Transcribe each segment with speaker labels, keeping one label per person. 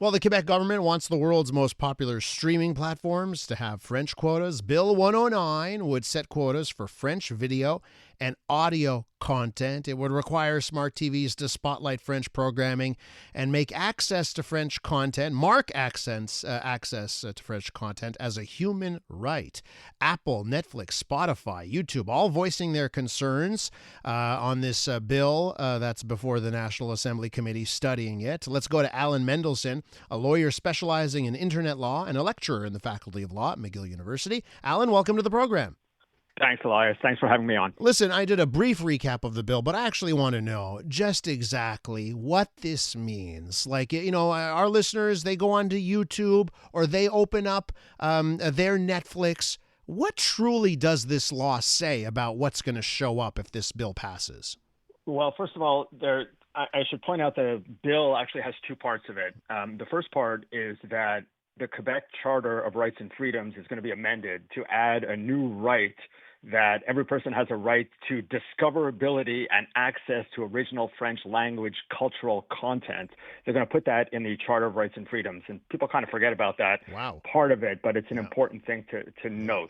Speaker 1: Well, the Quebec government wants the world's most popular streaming platforms to have French quotas. Bill 109 would set quotas for French video and audio content. It would require smart TVs to spotlight French programming and make access to French content, mark access to French content as a human right. Apple, Netflix, Spotify, YouTube, all voicing their concerns on this bill that's before the National Assembly Committee studying it. Let's go to Alan Mendelsohn, a lawyer specializing in internet law and a lecturer in the Faculty of Law at McGill University. Alan, welcome to the program.
Speaker 2: Thanks, Elias. Thanks for having me on.
Speaker 1: Listen, I did a brief recap of the bill, but I actually want to know just exactly what this means. Like, our listeners, they go onto YouTube or they open up their Netflix. What truly does this law say about what's going to show up if this bill passes?
Speaker 2: Well, first of all, I should point out the bill actually has two parts of it. The first part is that the Quebec Charter of Rights and Freedoms is going to be amended to add a new right that every person has a right to discoverability and access to original French language cultural content. They're going to put that in the Charter of Rights and Freedoms, and people kind of forget about that part of it, but it's an important thing to note.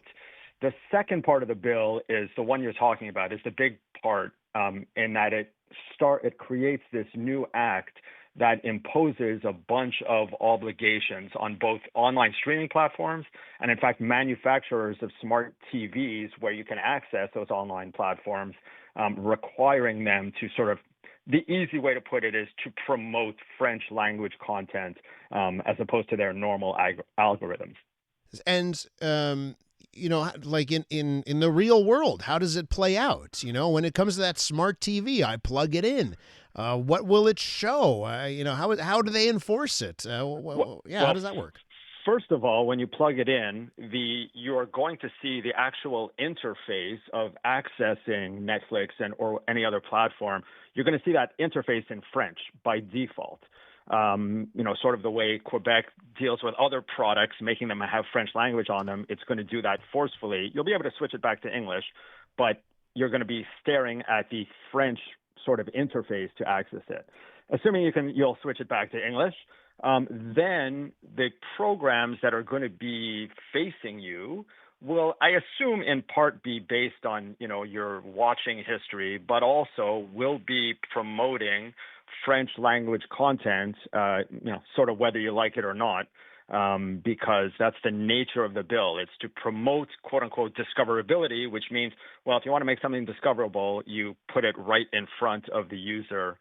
Speaker 2: The second part of the bill is the one you're talking about, is the big part in that it creates this new act that imposes a bunch of obligations on both online streaming platforms and, in fact, manufacturers of smart TVs where you can access those online platforms, requiring them to the easy way to put it is to promote French language content as opposed to their normal algorithms.
Speaker 1: And, like in the real world, how does it play out? When it comes to that smart TV, I plug it in. What will it show? How do they enforce it? How does that work?
Speaker 2: First of all, when you plug it in, you're going to see the actual interface of accessing Netflix or any other platform. You're going to see that interface in French by default. Sort of the way Quebec deals with other products, making them have French language on them. It's going to do that forcefully. You'll be able to switch it back to English, but you're going to be staring at the French sort of interface to access it. Assuming you'll switch it back to English, then the programs that are going to be facing you will, I assume, in part be based on, your watching history, but also will be promoting French language content, sort of whether you like it or not, because that's the nature of the bill. It's to promote, quote unquote, discoverability, which means, well, if you want to make something discoverable, you put it right in front of the user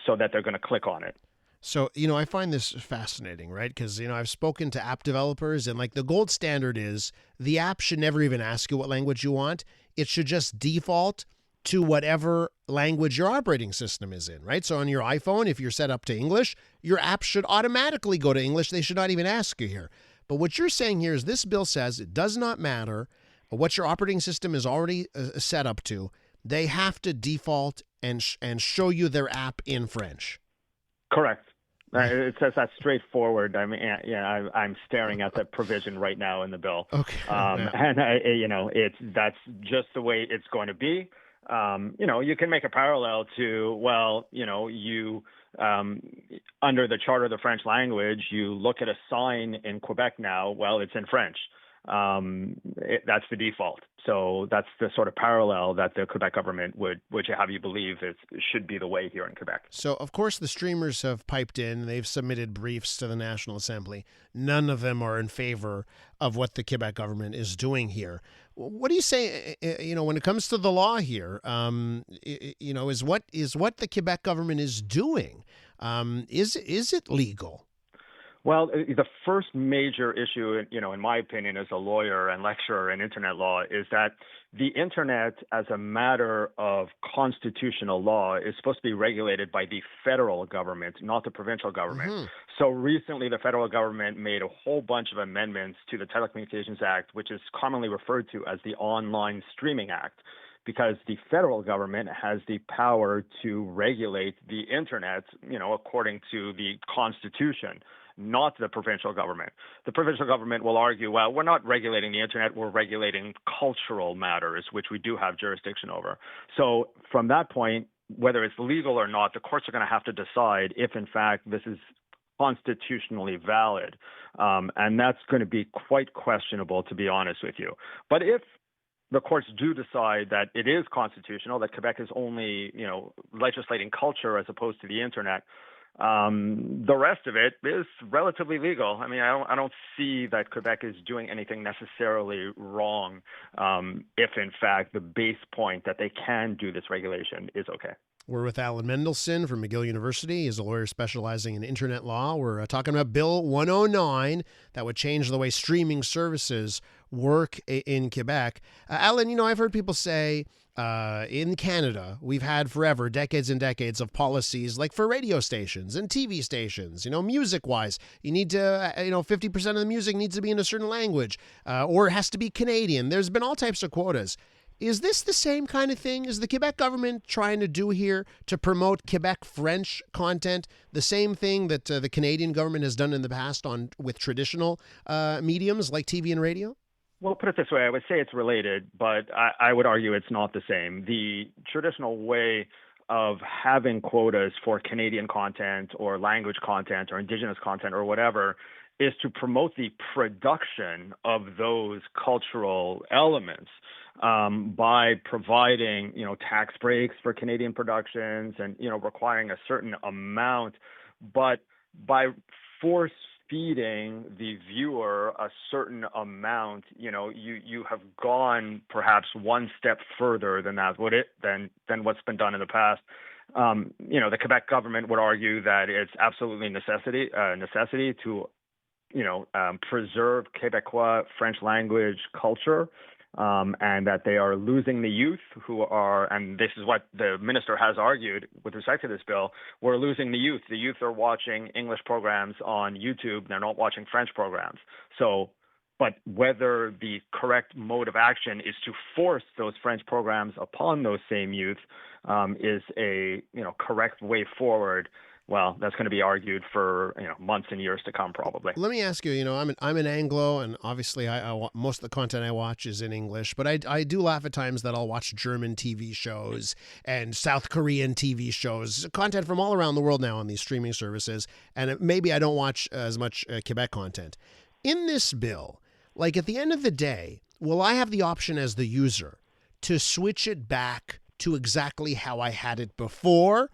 Speaker 2: so that they're going to click on it.
Speaker 1: So, I find this fascinating, right? Because, I've spoken to app developers and the gold standard is the app should never even ask you what language you want. It should just default to whatever language your operating system is in, right? So on your iPhone, if you're set up to English, your app should automatically go to English. They should not even ask you here. But what you're saying here is this bill says it does not matter what your operating system is already set up to. They have to default and show you their app in French.
Speaker 2: Correct. It says that straightforward. I mean, I'm staring at that provision right now in the bill.
Speaker 1: Okay.
Speaker 2: And that's just the way it's going to be. You can make a parallel to, you under the Charter of the French language, you look at a sign in Quebec now, well, it's in French. That's the default. So that's the sort of parallel that the Quebec government would have you believe should be the way here in Quebec.
Speaker 1: So, of course, the streamers have piped in. They've submitted briefs to the National Assembly. None of them are in favor of what the Quebec government is doing here. What do you say, when it comes to the law here, is what the Quebec government is doing? Is it legal?
Speaker 2: Well, the first major issue, in my opinion, as a lawyer and lecturer in internet law, is that the internet, as a matter of constitutional law, is supposed to be regulated by the federal government, not the provincial government. Mm-hmm. So recently, the federal government made a whole bunch of amendments to the Telecommunications Act, which is commonly referred to as the Online Streaming Act, because the federal government has the power to regulate the internet, according to the Constitution, not the provincial government. The provincial government will argue, well, we're not regulating the internet, we're regulating cultural matters, which we do have jurisdiction over. So from that point, whether it's legal or not, the courts are going to have to decide if, in fact, this is constitutionally valid. And that's going to be quite questionable, to be honest with you. But if the courts do decide that it is constitutional, that Quebec is only, legislating culture as opposed to the internet, the rest of it is relatively legal. I mean, I don't see that Quebec is doing anything necessarily wrong, if in fact the base point that they can do this regulation is okay.
Speaker 1: We're with Alan Mendelsohn from McGill University. He's a lawyer specializing in internet law. We're talking about Bill 109 that would change the way streaming services work in Quebec. Alan, I've heard people say in Canada, we've had forever, decades and decades of policies like for radio stations and TV stations, music-wise. You need to, 50% of the music needs to be in a certain language or it has to be Canadian. There's been all types of quotas. Is this the same kind of thing? Is the Quebec government trying to do here to promote Quebec French content, the same thing that the Canadian government has done in the past with traditional mediums like TV and radio?
Speaker 2: Well, put it this way, I would say it's related, but I would argue it's not the same. The traditional way of having quotas for Canadian content or language content or Indigenous content or whatever is to promote the production of those cultural elements by providing, tax breaks for Canadian productions and, requiring a certain amount, but by force feeding the viewer a certain amount, you have gone perhaps one step further than than what's been done in the past. The Quebec government would argue that it's absolutely necessity to, preserve Quebecois French language culture. And that they are losing the youth and this is what the minister has argued with respect to this bill, we're losing the youth. The youth are watching English programs on YouTube. They're not watching French programs. But whether the correct mode of action is to force those French programs upon those same youth is a, correct way forward. Well, that's going to be argued for months and years to come, probably.
Speaker 1: Let me ask you. I'm an Anglo, and obviously, most of the content I watch is in English. But I do laugh at times that I'll watch German TV shows and South Korean TV shows, content from all around the world now on these streaming services. And maybe I don't watch as much Quebec content. In this bill, like at the end of the day, will I have the option as the user to switch it back to exactly how I had it before?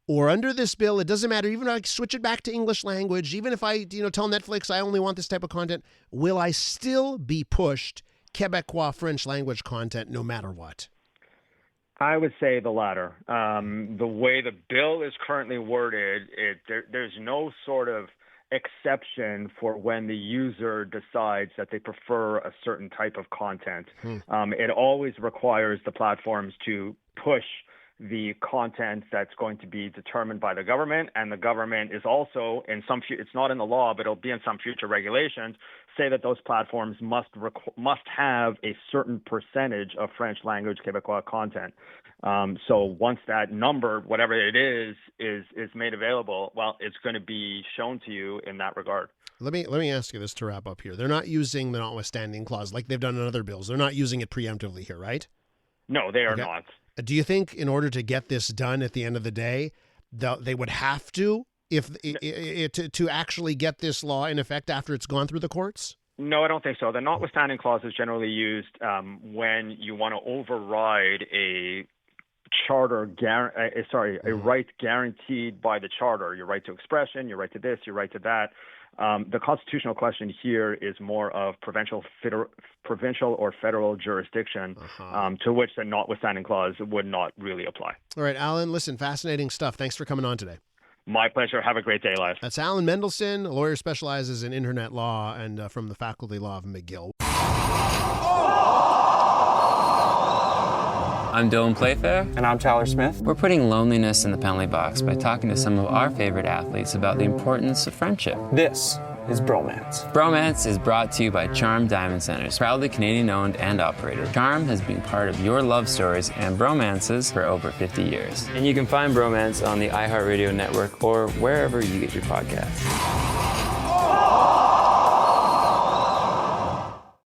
Speaker 1: Or under this bill, it doesn't matter. Even if I switch it back to English language, even if I, tell Netflix I only want this type of content, will I still be pushed Quebecois French language content no matter what?
Speaker 2: I would say the latter. The way the bill is currently worded, there's no sort of exception for when the user decides that they prefer a certain type of content. It always requires the platforms to push the content that's going to be determined by the government, and the government is also it's not in the law, but it'll be in some future regulations, say that those platforms must have a certain percentage of French language Quebecois content. So once that number, whatever it is made available, well, it's going to be shown to you in that regard.
Speaker 1: Let me ask you this to wrap up here. They're not using the notwithstanding clause like they've done in other bills. They're not using it preemptively here, right?
Speaker 2: No, they are not.
Speaker 1: Do you think in order to get this done at the end of the day, they would have to to actually get this law in effect after it's gone through the courts?
Speaker 2: No, I don't think so. The notwithstanding clause is generally used when you want to override a right guaranteed by the charter. Your right to expression, your right to this, your right to that. The constitutional question here is more of provincial or federal jurisdiction, to which the notwithstanding clause would not really apply.
Speaker 1: All right, Alan, listen, fascinating stuff. Thanks for coming on today.
Speaker 2: My pleasure. Have a great day, Les.
Speaker 1: That's Alan Mendelsohn, a lawyer specializes in internet law and from the Faculty of Law of McGill.
Speaker 3: I'm Dylan Playfair.
Speaker 4: And I'm Tyler Smith.
Speaker 3: We're putting loneliness in the penalty box by talking to some of our favorite athletes about the importance of friendship.
Speaker 4: This is Bromance.
Speaker 3: Bromance is brought to you by Charm Diamond Centers, proudly Canadian-owned and operated. Charm has been part of your love stories and bromances for over 50 years. And you can find Bromance on the iHeartRadio network or wherever you get your podcasts.